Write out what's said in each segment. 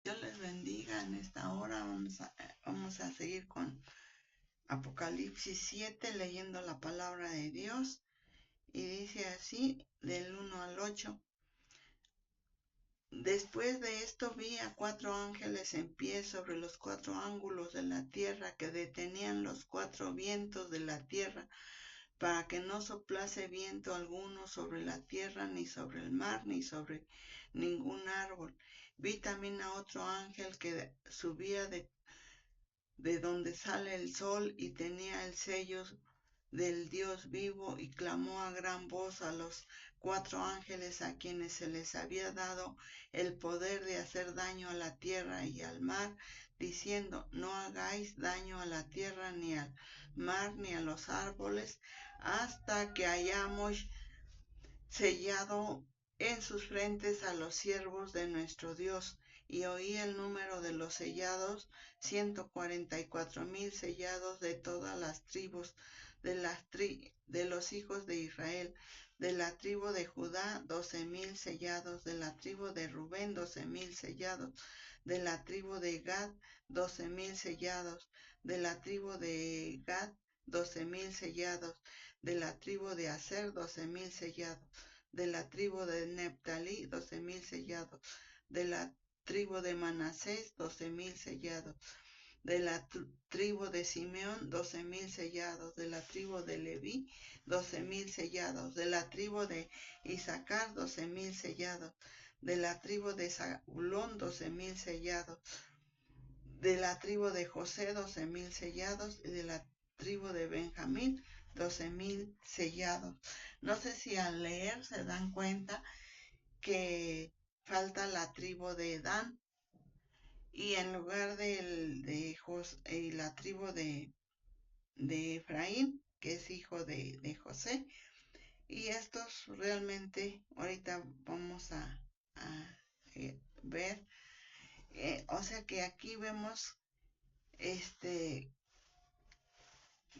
Dios les bendiga en esta hora. Vamos a seguir con Apocalipsis 7 leyendo la palabra de Dios. Y dice así, del 1 al 8. Después de esto vi a 4 ángeles en pie sobre los 4 ángulos de la tierra, que detenían los 4 vientos de la tierra, para que no soplase viento alguno sobre la tierra, ni sobre el mar, ni sobre ningún árbol. Vi también a otro ángel que subía de donde sale el sol, y tenía el sello del Dios vivo, y clamó a gran voz a los 4 ángeles a quienes se les había dado el poder de hacer daño a la tierra y al mar, diciendo: no hagáis daño a la tierra, ni al mar, ni a los árboles, hasta que hayamos sellado en sus frentes a los siervos de nuestro Dios. Y oí el número de los sellados: 144,000 sellados de todas las tribus de los hijos de Israel. De la tribu de Judá, 12,000 sellados. De la tribu de Rubén, 12,000 sellados. De la tribu de Gad, 12,000 sellados. De la tribu de Gad, 12,000 sellados. De la tribu de Aser, 12,000 sellados. De la tribu de Neftalí, 12,000 sellados. De la tribu de Manasés, 12,000 sellados. De la tribu de Simeón, 12,000 sellados. De la tribu de Leví, 12,000 sellados. De la tribu de Isaacar, 12,000 sellados. De la tribu de Zabulón, 12,000 sellados. De la tribu de José, 12,000 sellados. Y de la tribu de Benjamín, 12,000 sellados. No sé si al leer se dan cuenta que falta la tribu de Dan, y en lugar de la tribu de Efraín, que es hijo de José. Y estos realmente ahorita vamos a ver. O sea que aquí vemos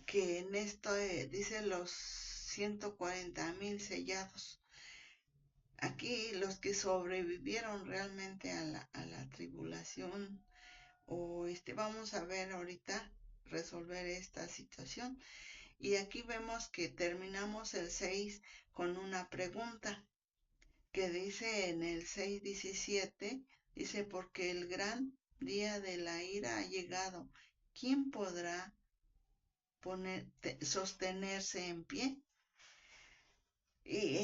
que en esto dice los 140,000 sellados. Aquí los que sobrevivieron realmente a la tribulación, o vamos a ver ahorita resolver esta situación. Y aquí vemos que terminamos el 6 con una pregunta que dice en el 6:17, dice: porque el gran día de la ira ha llegado, ¿quién podrá sostenerse en pie? Y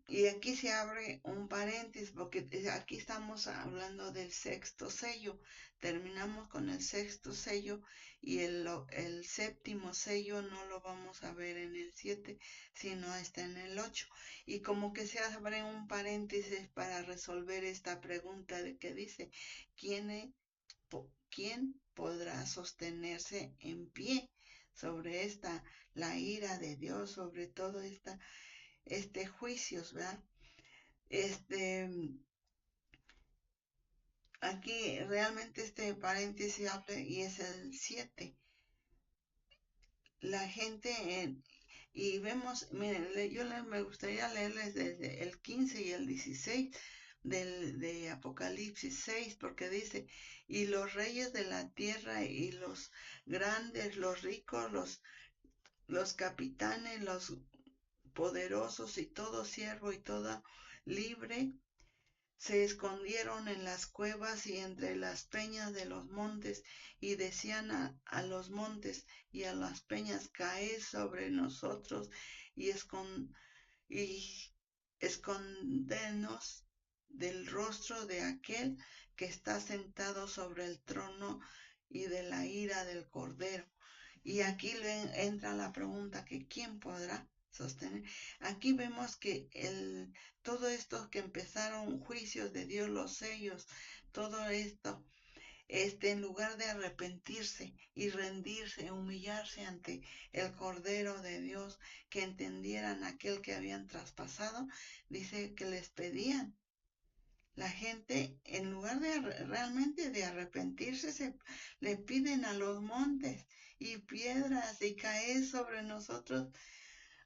y aquí se abre un paréntesis, porque aquí estamos hablando del sexto sello. Terminamos con el sexto sello, y el séptimo sello no lo vamos a ver en el 7, sino está en el 8. Y como que se abre un paréntesis para resolver esta pregunta de que dice: ¿quién podrá sostenerse en pie sobre la ira de Dios, sobre todo juicios, ¿verdad? Aquí realmente paréntesis habla, y es el 7. La gente y vemos, miren, me gustaría leerles desde el 15 y el 16 de Apocalipsis 6, porque dice: y los reyes de la tierra, y los grandes, los ricos, los capitanes, los poderosos, y todo siervo y toda libre, se escondieron en las cuevas y entre las peñas de los montes, y decían a los montes y a las peñas: caed sobre nosotros y escondenos del rostro de aquel que está sentado sobre el trono y de la ira del Cordero. Y aquí entra la pregunta: que ¿quién podrá sostener? Aquí vemos que todo esto que empezaron juicios de Dios, los sellos, todo esto, en lugar de arrepentirse y rendirse, humillarse ante el Cordero de Dios, que entendieran aquel que habían traspasado, dice que les pedían. La gente, en lugar de realmente de arrepentirse, le piden a los montes y piedras y caer sobre nosotros.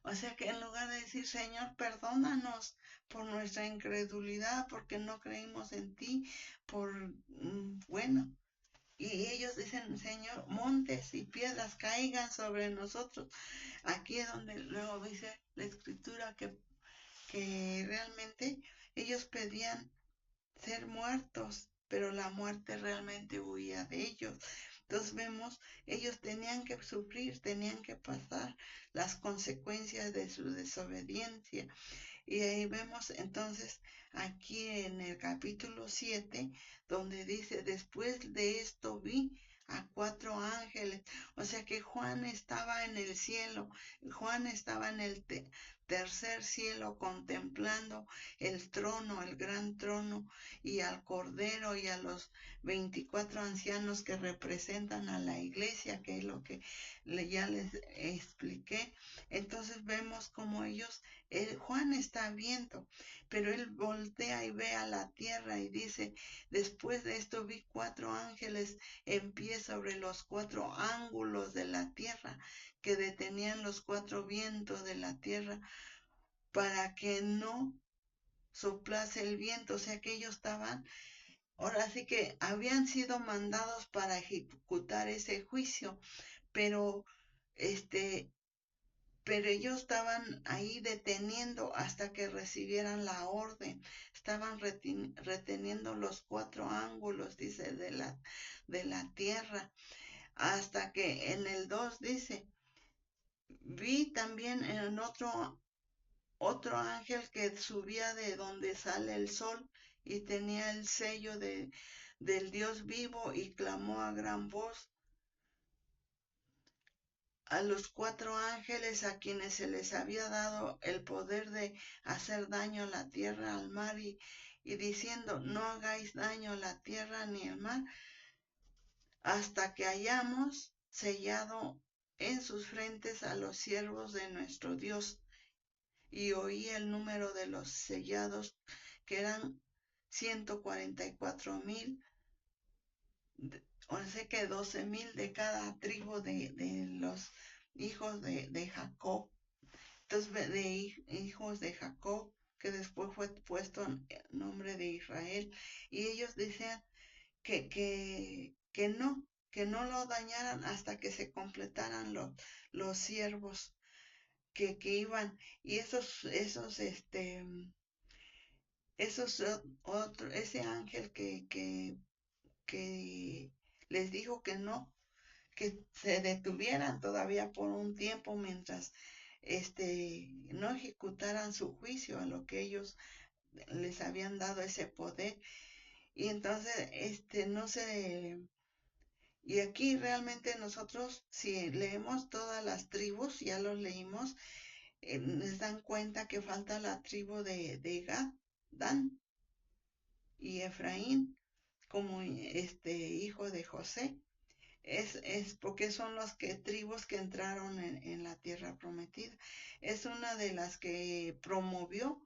O sea que en lugar de decir: Señor, perdónanos por nuestra incredulidad, porque no creímos en ti, por bueno. Y ellos dicen, Señor, montes y piedras caigan sobre nosotros. Aquí es donde luego dice la escritura que realmente ellos pedían ser muertos, pero la muerte realmente huía de ellos. Entonces vemos, ellos tenían que sufrir, tenían que pasar las consecuencias de su desobediencia. Y ahí vemos entonces aquí en el capítulo 7, donde dice, después de esto vi a 4 ángeles. O sea que Juan estaba en el cielo, Juan estaba en el tercer cielo contemplando el trono, el gran trono, y al Cordero y a los 24 ancianos que representan a la iglesia, que es lo que ya les expliqué. Entonces vemos como ellos, Juan está viendo, pero él voltea y ve a la tierra y dice, después de esto vi 4 ángeles en pie sobre los 4 ángulos de la tierra, que detenían los 4 vientos de la tierra para que no soplase el viento. O sea que ellos estaban, ahora sí que habían sido mandados para ejecutar ese juicio, pero este pero ellos estaban ahí deteniendo hasta que recibieran la orden. Estaban reteniendo los 4 ángulos, dice, de la tierra, hasta que en el 2 dice, vi también en otro ángel que subía de donde sale el sol y tenía el sello del Dios vivo y clamó a gran voz a los 4 ángeles a quienes se les había dado el poder de hacer daño a la tierra, al mar, y diciendo, no hagáis daño a la tierra ni al mar, hasta que hayamos sellado en sus frentes a los siervos de nuestro Dios. Y oí el número de los sellados, que eran 144,000, o sea que 12,000 de cada tribu de los hijos de Jacob. Entonces, de hijos de Jacob, que después fue puesto en nombre de Israel. Y ellos decían que no lo dañaran hasta que se completaran los siervos que iban. Y ese ángel que les dijo que no, que se detuvieran todavía por un tiempo mientras no ejecutaran su juicio a lo que ellos les habían dado ese poder. Y entonces no se, y aquí realmente nosotros, si leemos todas las tribus, ya los leímos, les dan cuenta que falta la tribu de Gad, Dan y Efraín como hijo de José. Es porque son los tribus que entraron en la tierra prometida. Es una de las que promovió.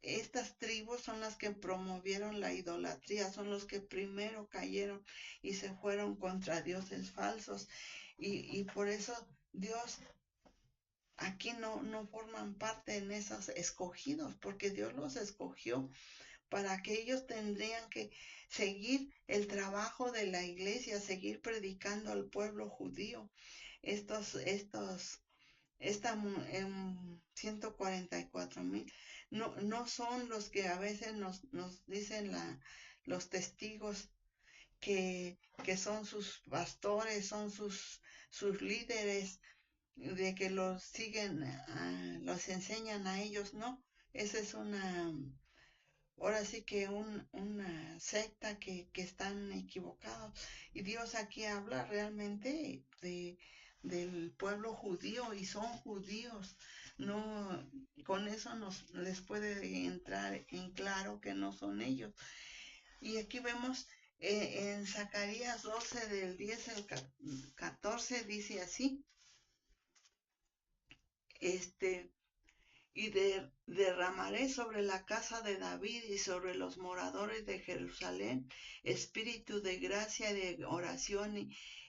Estas tribus son las que promovieron la idolatría, son los que primero cayeron y se fueron contra dioses falsos. Y por eso Dios aquí no forman parte en esos escogidos, porque Dios los escogió para que ellos tendrían que seguir el trabajo de la iglesia, seguir predicando al pueblo judío. Esta 144,000 no son los que a veces nos dicen los testigos que son sus pastores, son sus líderes, de que los siguen, los enseñan a ellos. No, esa es ahora sí que una secta que están equivocados. Y Dios aquí habla realmente del pueblo judío, y son judíos. No, con eso les puede entrar en claro que no son ellos. Y aquí vemos en Zacarías 12 del 10 al 14 dice así, y derramaré sobre la casa de David y sobre los moradores de Jerusalén espíritu de gracia y de oración,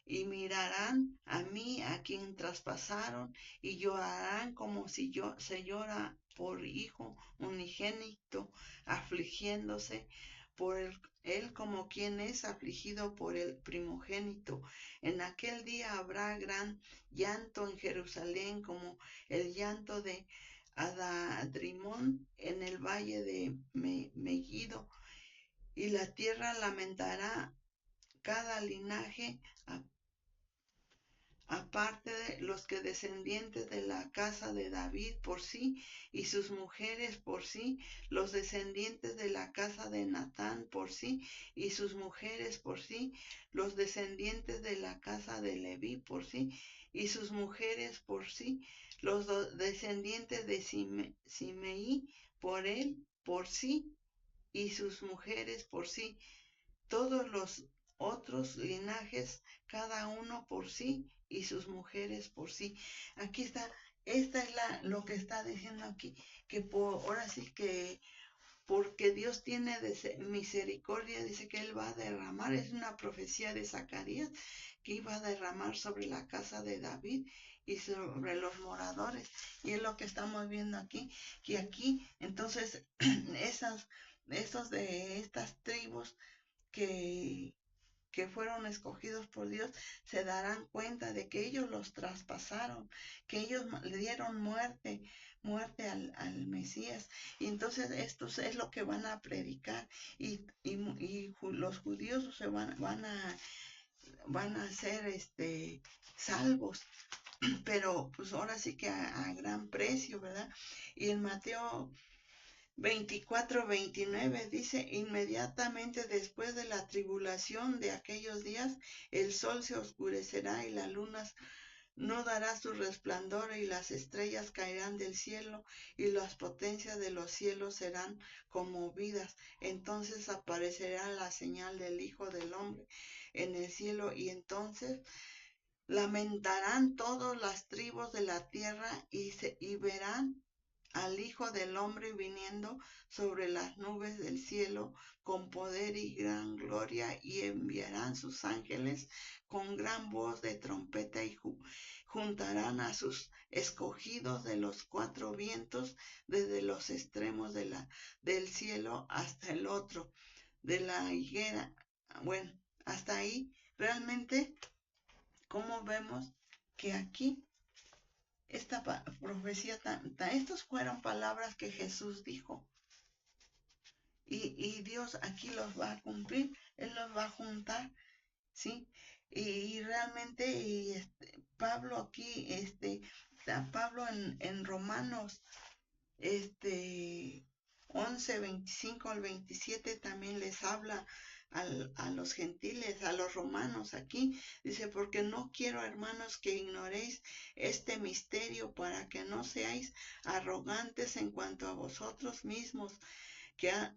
y mirarán a mí, a quien traspasaron, y llorarán como si se llora por hijo unigénito, afligiéndose por él como quien es afligido por el primogénito. En aquel día habrá gran llanto en Jerusalén, como el llanto de Adadrimón en el valle de Megiddo, y la tierra lamentará cada linaje aparte de los que descendientes de la casa de David por sí y sus mujeres por sí, los descendientes de la casa de Natán por sí y sus mujeres por sí, los descendientes de la casa de Leví por sí y sus mujeres por sí, los descendientes de Simeí por él por sí y sus mujeres por sí, todos los otros linajes, cada uno por sí y sus mujeres por sí. Aquí está, esta es lo que está diciendo aquí, que ahora sí que porque Dios tiene misericordia, dice que Él va a derramar, es una profecía de Zacarías, que iba a derramar sobre la casa de David y sobre los moradores. Y es lo que estamos viendo aquí, que aquí, entonces, esos de estas tribus que, que fueron escogidos por Dios, se darán cuenta de que ellos los traspasaron, que ellos le dieron muerte al Mesías. Y entonces esto es lo que van a predicar y los judíos van a ser salvos, pero pues ahora sí que a gran precio, ¿verdad? Y en Mateo 24-29 dice, inmediatamente después de la tribulación de aquellos días, el sol se oscurecerá y la luna no dará su resplandor y las estrellas caerán del cielo y las potencias de los cielos serán conmovidas. Entonces aparecerá la señal del Hijo del Hombre en el cielo y entonces lamentarán todas las tribus de la tierra y verán al Hijo del Hombre viniendo sobre las nubes del cielo con poder y gran gloria, y enviarán sus ángeles con gran voz de trompeta y juntarán a sus escogidos de los cuatro vientos, desde los extremos del cielo hasta el otro, de la higuera. Bueno, hasta ahí realmente, como vemos que aquí esta profecía, estas fueron palabras que Jesús dijo. Y Dios aquí los va a cumplir, Él los va a juntar, ¿sí? Y realmente Pablo aquí, Pablo en Romanos 11:25 al 27 también les habla a los gentiles, a los romanos aquí. Dice, porque no quiero, hermanos, que ignoréis este misterio, para que no seáis arrogantes en cuanto a vosotros mismos, que ha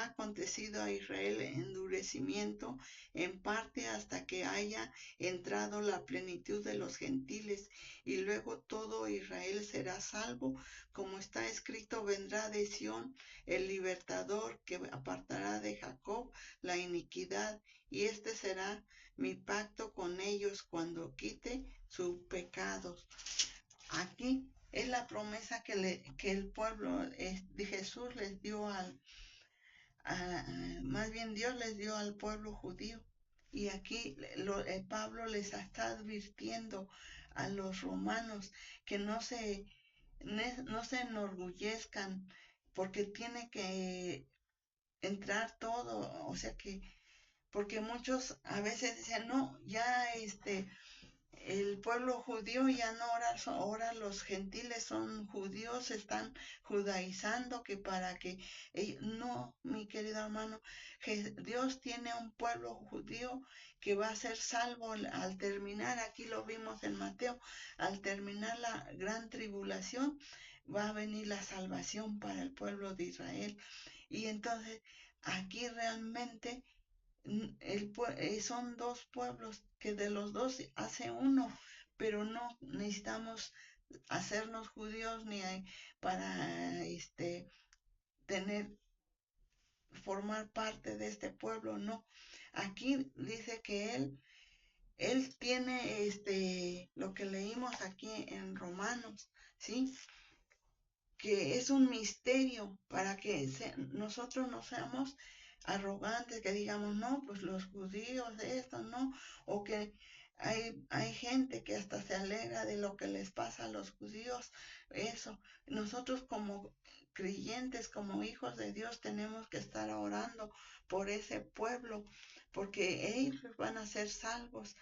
acontecido a Israel endurecimiento en parte hasta que haya entrado la plenitud de los gentiles, y luego todo Israel será salvo, como está escrito, vendrá de Sión el libertador, que apartará de Jacob la iniquidad, y este será mi pacto con ellos cuando quite sus pecados. Aquí es la promesa que el pueblo de Jesús les dio más bien Dios les dio al pueblo judío. Y aquí Pablo les está advirtiendo a los romanos que no se enorgullezcan, porque tiene que entrar todo, o sea que, porque muchos a veces dicen, no, ya el pueblo judío ya no, ahora los gentiles son judíos, están judaizando, que para que no, mi querido hermano, Dios tiene un pueblo judío que va a ser salvo al terminar, aquí lo vimos en Mateo, al terminar la gran tribulación, va a venir la salvación para el pueblo de Israel. Y entonces aquí realmente son dos pueblos, que de los dos hace uno, pero no necesitamos hacernos judíos ni para formar parte de este pueblo, no. Aquí dice que él tiene lo que leímos aquí en Romanos, ¿sí? Que es un misterio para que nosotros no seamos arrogantes, que digamos, no, pues los judíos, esto, no, o que hay gente que hasta se alegra de lo que les pasa a los judíos, eso. Nosotros como creyentes, como hijos de Dios, tenemos que estar orando por ese pueblo, porque ellos van a ser salvos,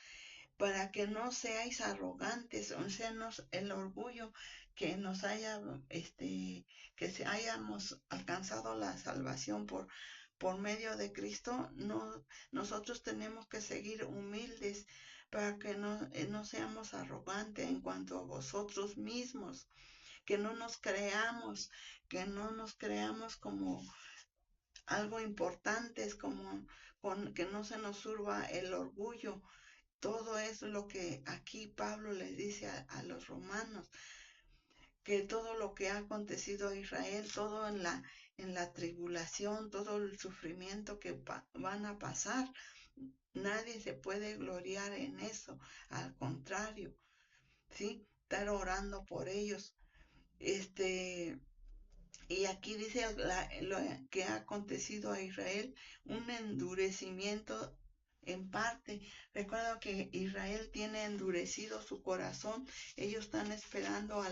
para que no seáis arrogantes, o sea, el orgullo que nos haya, que se hayamos alcanzado la salvación por medio de Cristo, no, nosotros tenemos que seguir humildes para que no seamos arrogantes en cuanto a vosotros mismos, que no nos creamos, que no nos creamos como algo importante, es como que no se nos surba el orgullo. Todo es lo que aquí Pablo les dice a los romanos, que todo lo que ha acontecido a Israel, todo en la tribulación, todo el sufrimiento que van a pasar, nadie se puede gloriar en eso, al contrario, ¿sí? Estar orando por ellos. Y aquí dice lo que ha acontecido a Israel, un endurecimiento en parte. Recuerdo que Israel tiene endurecido su corazón. Ellos están esperando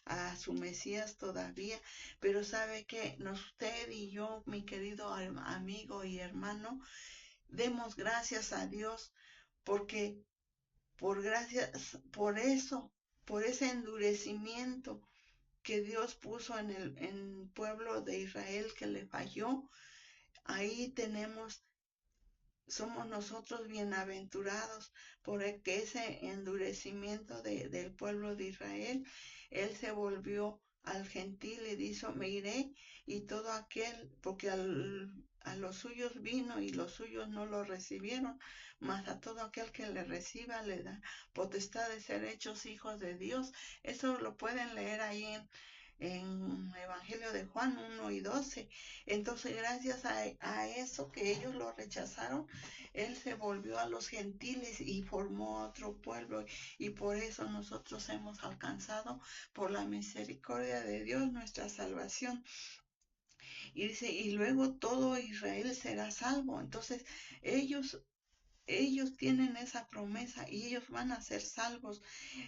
a su Mesías todavía. Pero sabe que usted y yo, mi querido amigo y hermano, demos gracias a Dios porque por eso, por ese endurecimiento que Dios puso en el pueblo de Israel que le falló, ahí somos nosotros bienaventurados por que ese endurecimiento del pueblo de Israel, él se volvió al gentil y dijo, me iré, y todo aquel, porque a los suyos vino y los suyos no lo recibieron, mas a todo aquel que le reciba le da potestad de ser hechos hijos de Dios. Eso lo pueden leer ahí en Evangelio de Juan 1:12. Entonces, gracias a eso que ellos lo rechazaron, él se volvió a los gentiles y formó otro pueblo. Y por eso nosotros hemos alcanzado, por la misericordia de Dios, nuestra salvación. Y dice, y luego todo Israel será salvo. Entonces, ellos tienen esa promesa y ellos van a ser salvos.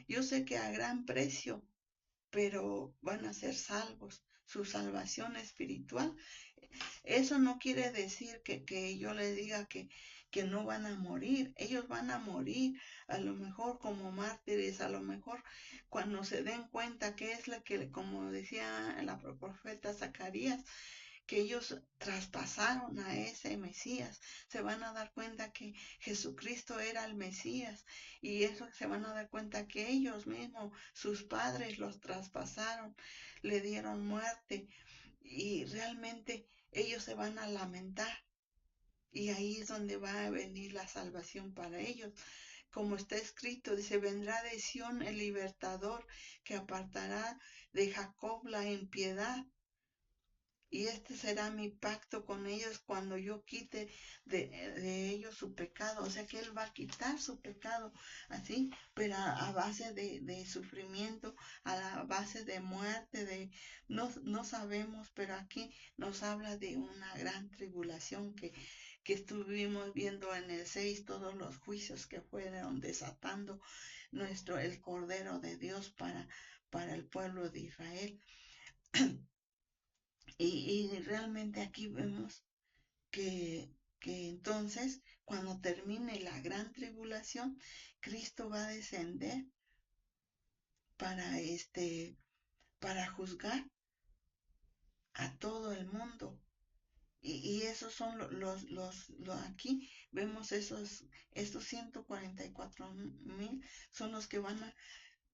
Yo sé que a gran precio, pero van a ser salvos. Su salvación espiritual. Eso no quiere decir que yo les diga que no van a morir. Ellos van a morir, a lo mejor como mártires, a lo mejor cuando se den cuenta que es la que, como decía la profeta Zacarías, que ellos traspasaron a ese Mesías, se van a dar cuenta que Jesucristo era el Mesías, y eso se van a dar cuenta que ellos mismos, sus padres, los traspasaron, le dieron muerte, y realmente ellos se van a lamentar. Y ahí es donde va a venir la salvación para ellos. Como está escrito, dice, vendrá de Sión el libertador que apartará de Jacob la impiedad. Y este será mi pacto con ellos cuando yo quite de ellos su pecado. O sea que Él va a quitar su pecado así, pero a base de sufrimiento, a la base de muerte, no sabemos, pero aquí nos habla de una gran tribulación que estuvimos viendo en el 6, todos los juicios que fueron desatando el Cordero de Dios para el pueblo de Israel. Y realmente aquí vemos que entonces, cuando termine la gran tribulación, Cristo va a descender para para juzgar a todo el mundo. Y esos son aquí vemos estos 144,000 son los que van a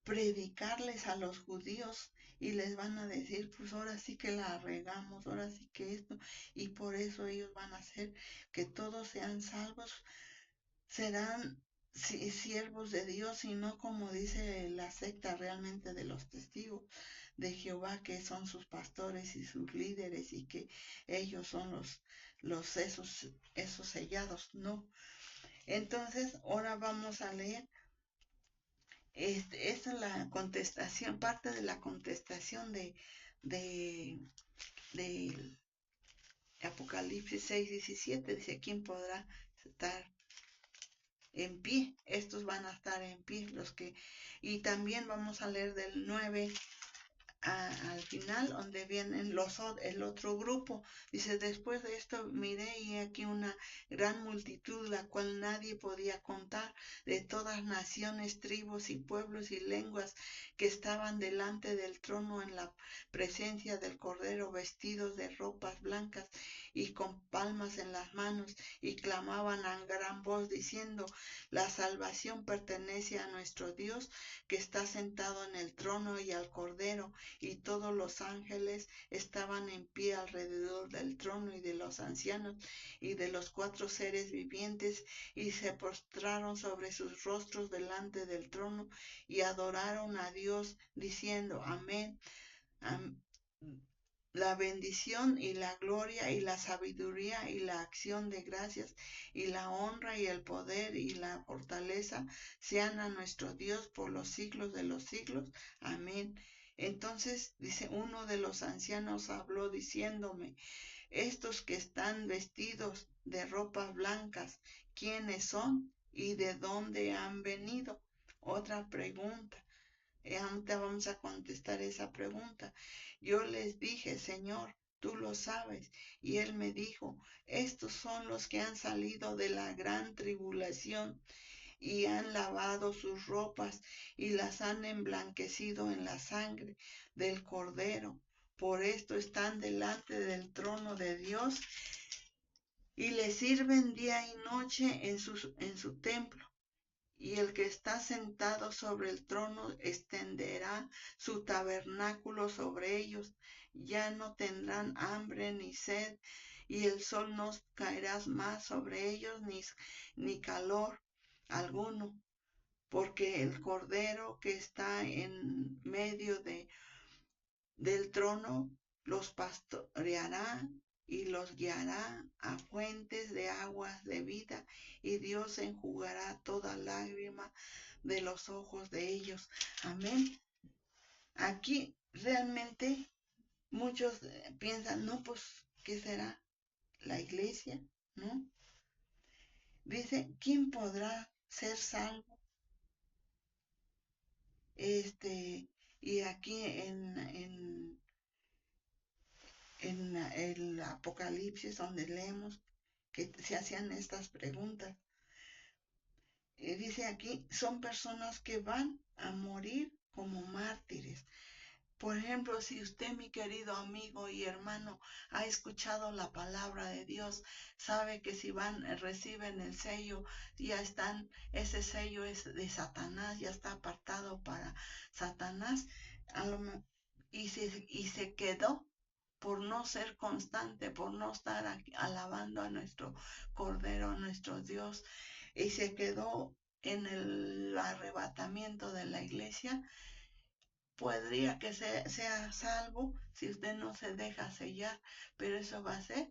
predicarles a los judíos y les van a decir, pues ahora sí que la regamos, ahora sí que esto, y por eso ellos van a hacer que todos sean salvos, serán siervos de Dios y no como dice la secta realmente de los testigos de Jehová, que son sus pastores y sus líderes y que ellos son esos sellados, no. Entonces ahora vamos a leer. Esta es la contestación, parte de la contestación de, Apocalipsis 6:17 dice, ¿quién podrá estar en pie? Estos van a estar en pie, los que... Y también vamos a leer del 9 al final, donde vienen el otro grupo. Dice, después de esto miré y aquí una gran multitud, la cual nadie podía contar, de todas naciones, tribus y pueblos y lenguas, que estaban delante del trono en la presencia del Cordero, vestidos de ropas blancas y con palmas en las manos, y clamaban a gran voz diciendo, la salvación pertenece a nuestro Dios, que está sentado en el trono, y al Cordero. Y todos los ángeles estaban en pie alrededor del trono y de los ancianos y de los 4 seres vivientes, y se postraron sobre sus rostros delante del trono y adoraron a Dios, diciendo, amén. La bendición y la gloria y la sabiduría y la acción de gracias y la honra y el poder y la fortaleza sean a nuestro Dios por los siglos de los siglos. Amén. Entonces, dice, uno de los ancianos habló diciéndome, estos que están vestidos de ropas blancas, ¿quiénes son y de dónde han venido? Otra pregunta. Ahorita vamos a contestar esa pregunta. Yo les dije, Señor, tú lo sabes. Y él me dijo, estos son los que han salido de la gran tribulación y han lavado sus ropas y las han emblanquecido en la sangre del Cordero. Por esto están delante del trono de Dios y le sirven día y noche en su templo. Y el que está sentado sobre el trono extenderá su tabernáculo sobre ellos. Ya no tendrán hambre ni sed, y el sol no caerá más sobre ellos, ni calor alguno, porque el Cordero que está en medio del trono los pastoreará y los guiará a fuentes de aguas de vida, y Dios enjugará toda lágrima de los ojos de ellos. Amén. Aquí realmente muchos piensan, no, pues, ¿qué será? La iglesia, ¿no? Dice, ¿quién podrá ser salvo? Y aquí en el Apocalipsis, donde leemos que se hacían estas preguntas, dice aquí, son personas que van a morir como mártires. Por ejemplo, si usted, mi querido amigo y hermano, ha escuchado la palabra de Dios, sabe que si reciben el sello, ya están, ese sello es de Satanás, ya está apartado para Satanás, y se quedó por no ser constante, por no estar alabando a nuestro Cordero, a nuestro Dios, y se quedó en el arrebatamiento de la iglesia. Podría que sea salvo si usted no se deja sellar, pero eso va a ser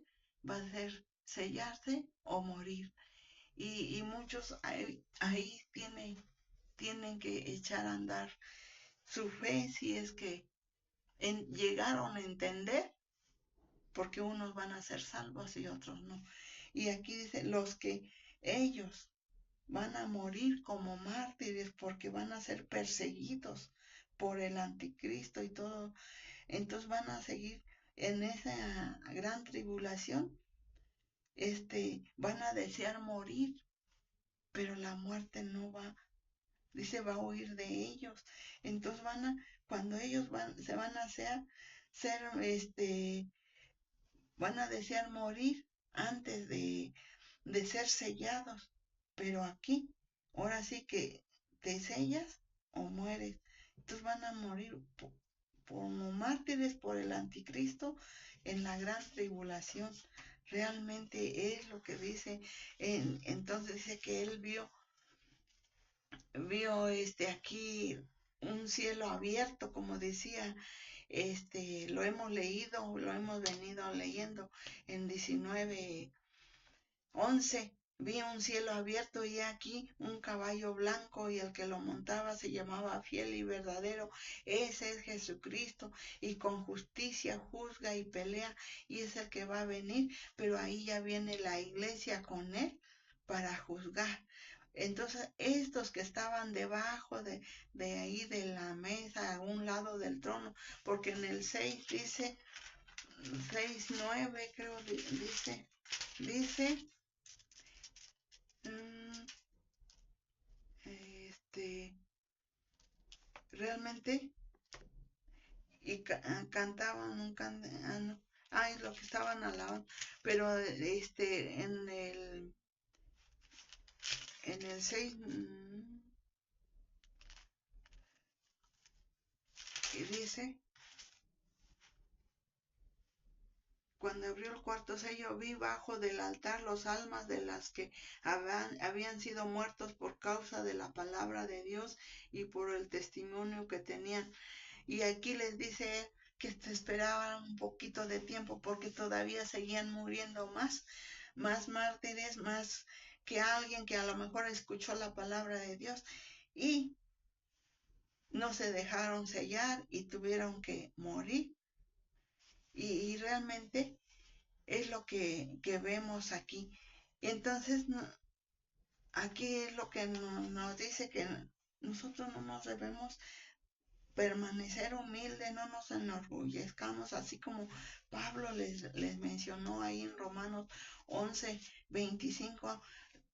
sellarse o morir. Y muchos ahí tienen que echar a andar su fe, si es que llegaron a entender, porque unos van a ser salvos y otros no. Y aquí dice, los que ellos van a morir como mártires porque van a ser perseguidos por el anticristo y todo. Entonces van a seguir en esa gran tribulación. Van a desear morir, pero la muerte no va, dice, va a huir de ellos. Entonces cuando ellos se van a van a desear morir antes de ser sellados. Pero aquí, ahora sí que te sellas o mueres. Entonces van a morir como mártires por el anticristo en la gran tribulación. Realmente es lo que dice. Entonces dice que él vio aquí un cielo abierto, como decía, lo hemos leído, lo hemos venido leyendo en 19:11, Vi un cielo abierto y aquí un caballo blanco y el que lo montaba se llamaba Fiel y Verdadero. Ese es Jesucristo y con justicia juzga y pelea y es el que va a venir, pero ahí ya viene la iglesia con él para juzgar. Entonces, estos que estaban debajo de ahí de la mesa, a un lado del trono, porque en el 6 dice, 6:9 creo, dice, mm, este, realmente, y cantaban un no, es lo que estaban alabando, pero en el 6 y dice, cuando abrió el cuarto sello, vi bajo del altar los almas de las que habían sido muertos por causa de la palabra de Dios y por el testimonio que tenían. Y aquí les dice que se esperaban un poquito de tiempo porque todavía seguían muriendo más mártires, más que alguien que a lo mejor escuchó la palabra de Dios y no se dejaron sellar y tuvieron que morir. Y realmente es lo que vemos aquí. Entonces, aquí es lo que nos dice que nosotros no nos debemos permanecer humildes, no nos enorgullezcamos, así como Pablo les mencionó ahí en Romanos 11, 25,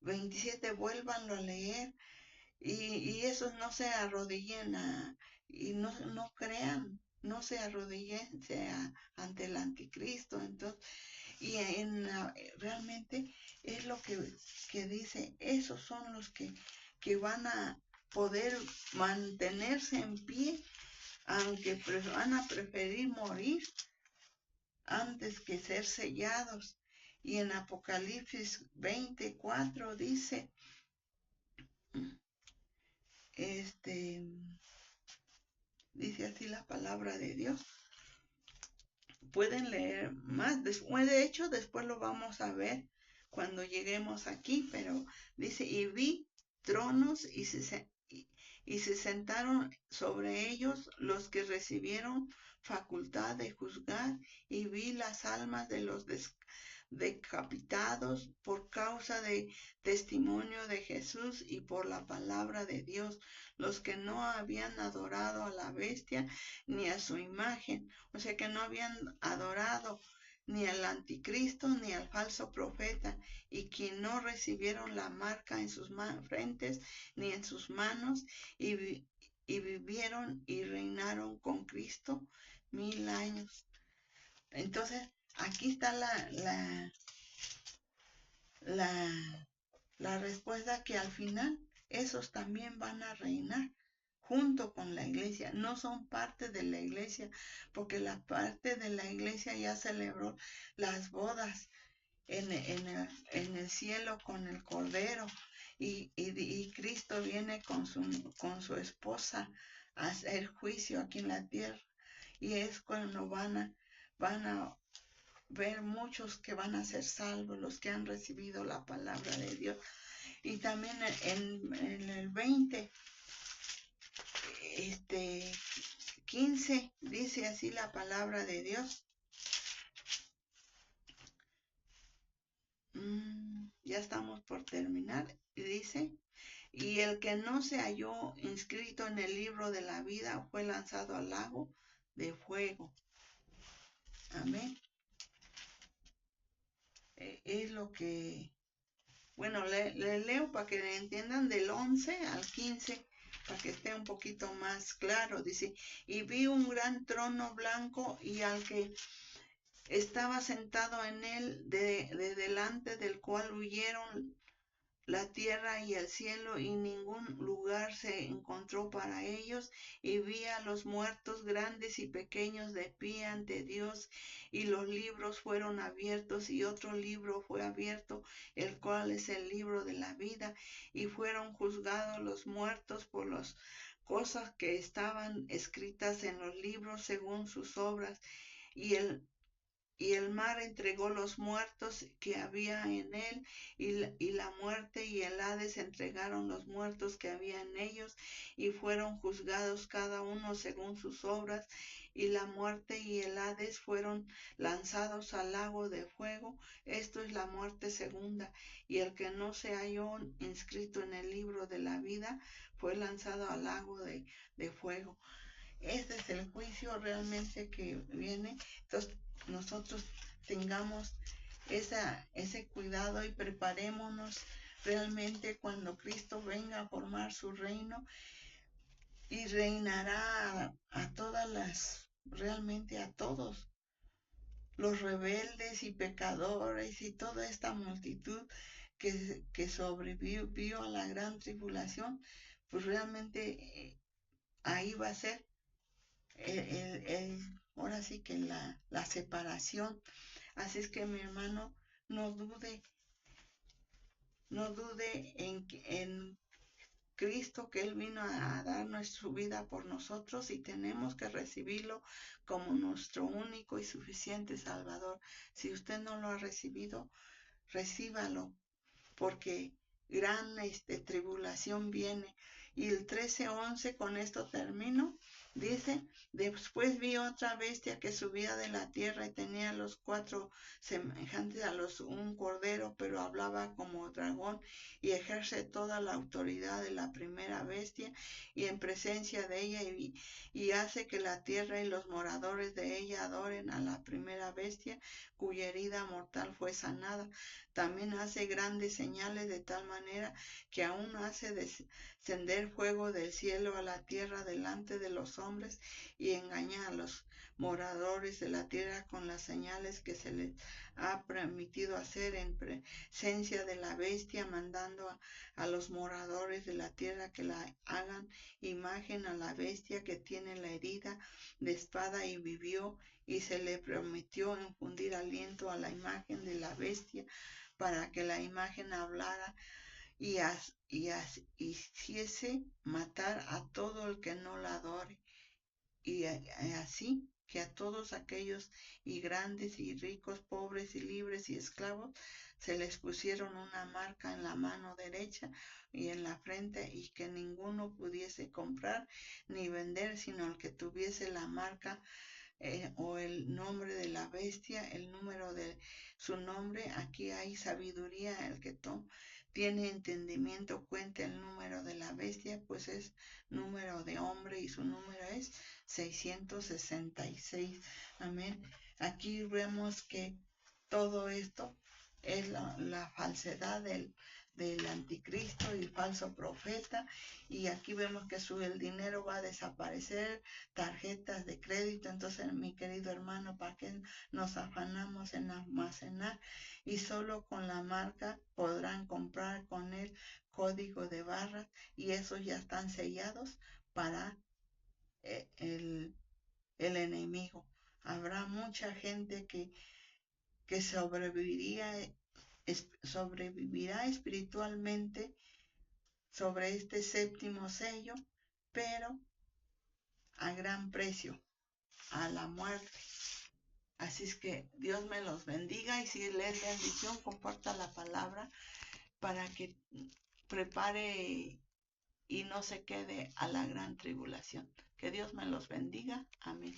27, vuélvanlo a leer, y esos no se arrodillen y no crean, no se arrodillen ante el anticristo. Entonces, y realmente es lo que dice, esos son los que van a poder mantenerse en pie, aunque van a preferir morir antes que ser sellados. Y en Apocalipsis 24 dice, dice así la palabra de Dios. Pueden leer más, después, de hecho, después lo vamos a ver cuando lleguemos aquí, pero dice, y vi tronos y se sentaron sobre ellos los que recibieron facultad de juzgar, y vi las almas de los decapitados por causa de testimonio de Jesús y por la palabra de Dios, los que no habían adorado a la bestia ni a su imagen, o sea que no habían adorado ni al anticristo ni al falso profeta, y quien no recibieron la marca en sus frentes ni en sus manos, y vivieron y reinaron con Cristo 1000 años. Entonces, aquí está la, la respuesta, que al final esos también van a reinar junto con la iglesia. No son parte de la iglesia, porque la parte de la iglesia ya celebró las bodas en el cielo con el Cordero, y Cristo viene con su esposa a hacer juicio aquí en la tierra, y es cuando van a ver muchos que van a ser salvos, los que han recibido la palabra de Dios. Y también en el 20, 15, dice así la palabra de Dios. Ya estamos por terminar. Y dice, y el que no se halló inscrito en el libro de la vida fue lanzado al lago de fuego. Amén. Es lo que, bueno, le leo para que entiendan del 11 al 15, para que esté un poquito más claro. Dice, y vi un gran trono blanco y al que estaba sentado en él, de delante del cual huyeron la tierra y el cielo, y ningún lugar se encontró para ellos, y vi a los muertos grandes y pequeños de pie ante Dios, y los libros fueron abiertos, y otro libro fue abierto, el cual es el libro de la vida, y fueron juzgados los muertos por las cosas que estaban escritas en los libros según sus obras, y el y el mar entregó los muertos que había en él, y la muerte y el Hades entregaron los muertos que había en ellos, y fueron juzgados cada uno según sus obras, y la muerte y el Hades fueron lanzados al lago de fuego. Esto es la muerte segunda, y el que no se halló inscrito en el libro de la vida fue lanzado al lago de fuego. Este es el juicio realmente que viene. Entonces nosotros tengamos ese cuidado y preparémonos realmente cuando Cristo venga a formar su reino y reinará a todas realmente a todos los rebeldes y pecadores y toda esta multitud que sobrevivió a la gran tribulación, pues realmente ahí va a ser ahora sí que la separación. Así es que mi hermano, no dude, no dude en Cristo, que Él vino a darnos su vida por nosotros y tenemos que recibirlo como nuestro único y suficiente Salvador. Si usted no lo ha recibido, recíbalo, porque gran tribulación viene. Y el 13:11, con esto termino, dice: después vi otra bestia que subía de la tierra y tenía los cuatro semejantes a un cordero, pero hablaba como dragón y ejerce toda la autoridad de la primera bestia, y en presencia de ella, y hace que la tierra y los moradores de ella adoren a la primera bestia, cuya herida mortal fue sanada. También hace grandes señales, de tal manera que aún hace descender fuego del cielo a la tierra delante de los hombres, y engaña a los moradores de la tierra con las señales que se les ha permitido hacer en presencia de la bestia, mandando a los moradores de la tierra que la hagan imagen a la bestia que tiene la herida de espada y vivió, y se le prometió infundir aliento a la imagen de la bestia para que la imagen hablara y hiciese matar a todo el que no la adore, y así que a todos aquellos, y grandes y ricos, pobres y libres y esclavos, se les pusieron una marca en la mano derecha y en la frente, y que ninguno pudiese comprar ni vender, sino el que tuviese la marca o el nombre de la bestia, el número de su nombre. Aquí hay sabiduría. El que tiene entendimiento cuenta el número de la bestia, pues es número de hombre, y su número es 666. Amén. Aquí vemos que todo esto es la falsedad del anticristo y el falso profeta, y aquí vemos que el dinero va a desaparecer, tarjetas de crédito. Entonces, mi querido hermano, ¿para qué nos afanamos en almacenar? Y solo con la marca podrán comprar con el código de barras, y esos ya están sellados para el enemigo. Habrá mucha gente que sobrevivirá espiritualmente sobre este séptimo sello, pero a gran precio, a la muerte. Así es que Dios me los bendiga, y si les es bendición, comparta la palabra para que prepare y no se quede a la gran tribulación. Que Dios me los bendiga. Amén.